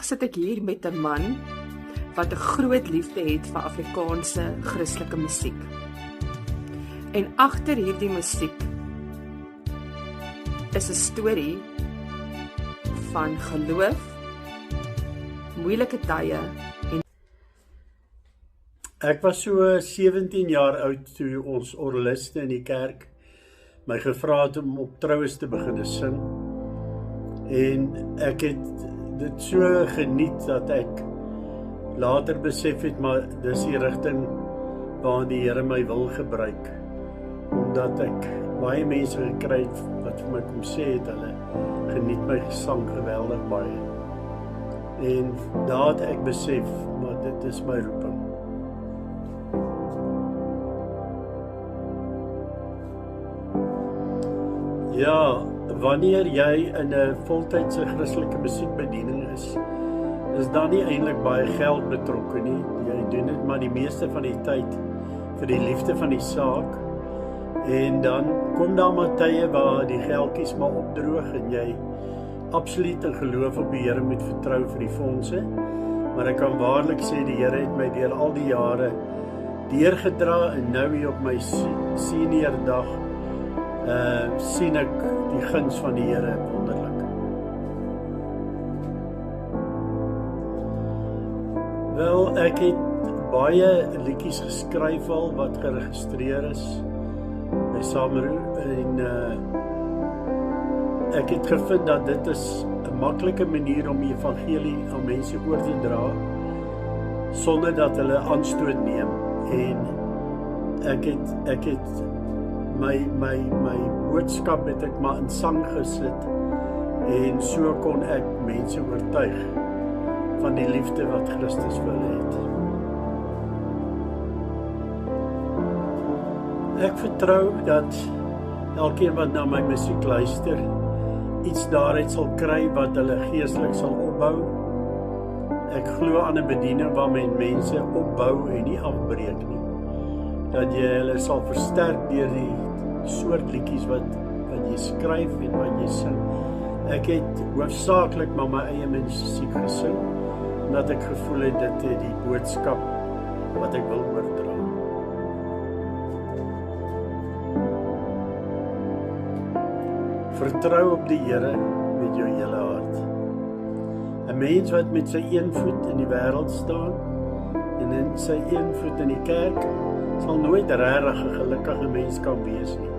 sit ek hier met 'n man wat 'n groot liefde het vir Afrikaanse Christelike musiek. En agter hierdie musiek is 'n storie van geloof, moeilike tye en Ek was so 17 jaar oud toe ons orgeliste in die kerk my gevra het om op troues te begin sing. En ek het dit so geniet dat ek later besef het, maar dis die rigting waarin die Here my wil gebruik. Omdat ek baie mense gekry het wat vir my kom sê het, hulle geniet my gesang geweldig baie. En daar het ek besef, maar dit is my roeping. Ja, wanneer jy in 'n voltydse Christelike musiekbediening is daar nie eintlik baie geld betrokke nie. Jy doen dit maar die meeste van die tyd vir die liefde van die saak. En dan kom daar maar tye waar die geldjies maar opdroog en jy absoluut in geloof op die Here moet vertrou vir die fondse. Maar ek kan waarlik sê die Here het my deur al die jare deurgedra en nou hier op my senior dag sien ek die guns van die Here wonderlik. Wel, ek het baie liedjies geskryf al wat geregistreer is by Sameroe en ek het gevind dat dit is 'n maklike manier om die evangelie aan mense oor te dra sonder dat hulle aanstoot neem. En ek het my boodskap het ek maar in sang gesit en so kon ek mense oortuig van die liefde wat Christus vir hulle het. Ek vertrou dat elkeen wat na my musiek luister iets daaruit sal kry wat hulle geestelik sal opbou. Ek glo aan 'n bediening waar mense opbou en nie afbreek nie. Dat jy hulle sal versterk deur die soort liedjies wat jy skryf en wat jy sing. Ek het hoofsaaklik maar my eie musiek gesing, omdat ek gevoel het dit het die boodskap wat ek wil oordra. Vertrou op die Here met jou hele hart. 'n Mens wat met sy een voet in die wêreld staan en in sy een voet in die kerk, sal nooit regtig 'n gelukkige mens kan wees nie.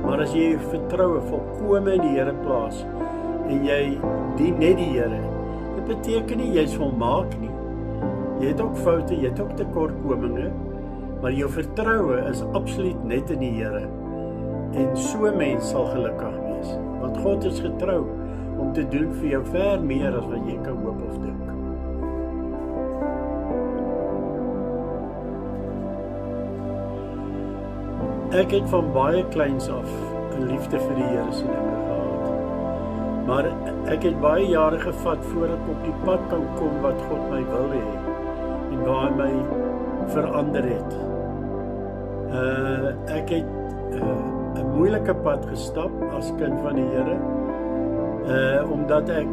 Maar as jy vertroue volkome in die Here plaas en jy dien net die Here, dit beteken nie jy's volmaak nie. Jy het ook foute, jy het ook tekortkominge, maar jou vertroue is absoluut net in die Here. En so 'n mens sal gelukkig wees, want God is getrou om te doen vir jou ver meer as wat jy kan hoop of dink. Ek het van baie kleins af 'n liefde vir die Here se dinge gehad. Maar ek het baie jare gevat voor ek op die pad kan kom wat God my wil hê en waar hy my verander het. Ek het 'n moeilike pad gestap as kind van die Here, omdat ek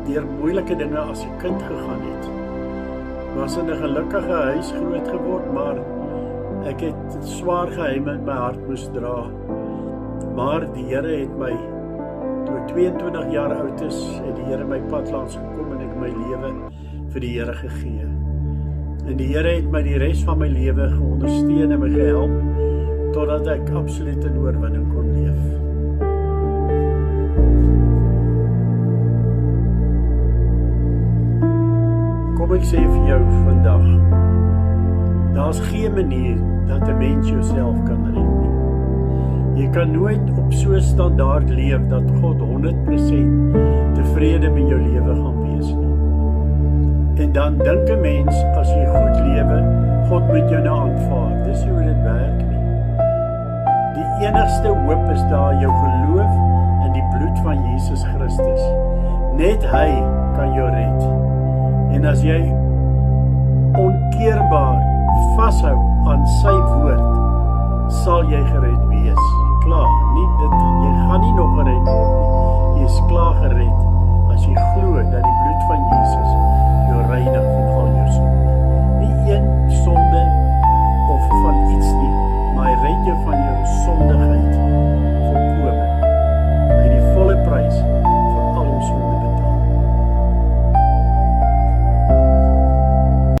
deur moeilike dinge as 'n kind gegaan het. Was in 'n gelukkige huis groot geword, maar ek het swaar geheime in my hart moes dra. Maar die Here het my, toe ek 22 jaar oud is, het die Here my pad langs gekom en ek my lewe vir die Here gegee. En die Here het my die res van my lewe geondersteun en my gehelp, totdat ek absoluut in oorwinning kon leef. Kom ek sê vir jou vandag, daar's geen manier dat 'n mens jouself kan red nie. Jy kan nooit op so 'n standaard leef dat God 100% tevrede met jou lewe gaan wees nie. En dan dink 'n mens, as jy goed lewe, God moet jou nou aanvaar. Dis nie hoe dit werk nie. Die enigste hoop is daar jou geloof in die bloed van Jesus Christus. Net hy kan jou red. En as jy onkeerbaar vashou aan sy woord, sal jy gered wees. Klaar, jy gaan nie nog gered word nie. Jy is klaar gered as jy glo dat die